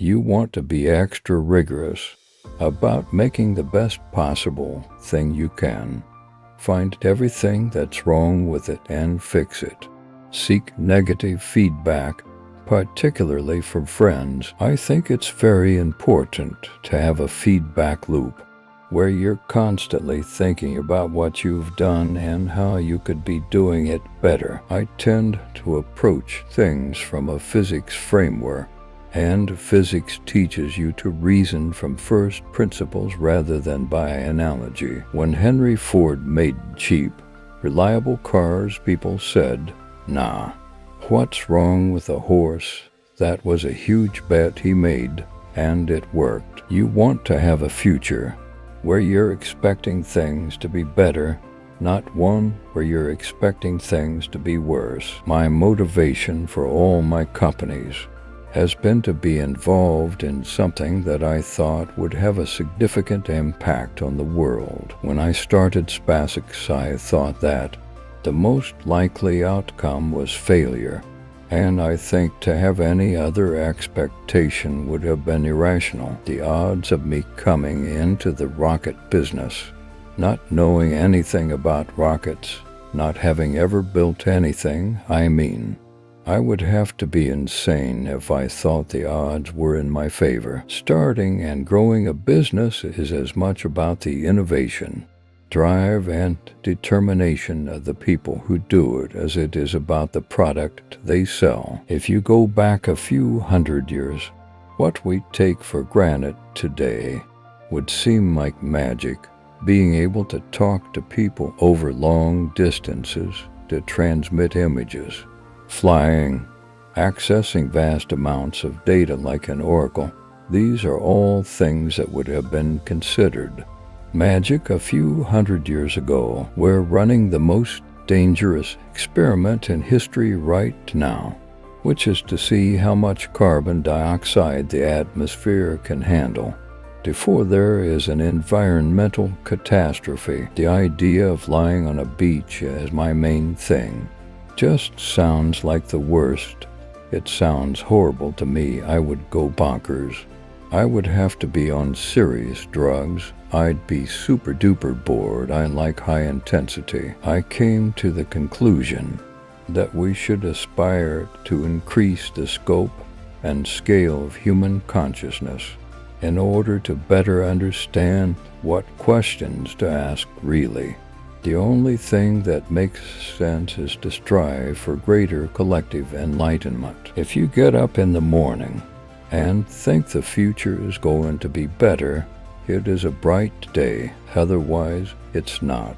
You want to be extra rigorous about making the best possible thing you can. Find everything that's wrong with it and fix it. Seek negative feedback, particularly from friends. I think it's very important to have a feedback loop where you're constantly thinking about what you've done and how you could be doing it better. I tend to approach things from a physics framework, and physics teaches you to reason from first principles rather than by analogy. When Henry Ford made cheap, reliable cars, people said, "Nah, what's wrong with a horse?" That was a huge bet he made, and it worked. You want to have a future where you're expecting things to be better, not one where you're expecting things to be worse. My motivation for all my companies has been to be involved in something that I thought would have a significant impact on the world. When I started Spasix, I thought that the most likely outcome was failure, and I think to have any other expectation would have been irrational. The odds of me coming into the rocket business, not knowing anything about rockets, not having ever built anything, I would have to be insane if I thought the odds were in my favor. Starting and growing a business is as much about the innovation, drive, and determination of the people who do it as it is about the product they sell. If you go back a few hundred years, what we take for granted today would seem like magic. Being able to talk to people over long distances, to transmit images, flying, accessing vast amounts of data like an oracle. These are all things that would have been considered magic a few hundred years ago. We're running the most dangerous experiment in history right now, which is to see how much carbon dioxide the atmosphere can handle before there is an environmental catastrophe. The idea of lying on a beach as my main thing just sounds like the worst. It sounds horrible to me. I would go bonkers. I would have to be on serious drugs. I'd be super duper bored. I like high intensity. I came to the conclusion that we should aspire to increase the scope and scale of human consciousness in order to better understand what questions to ask really. The only thing that makes sense is to strive for greater collective enlightenment. If you get up in the morning and think the future is going to be better, it is a bright day. Otherwise, it's not.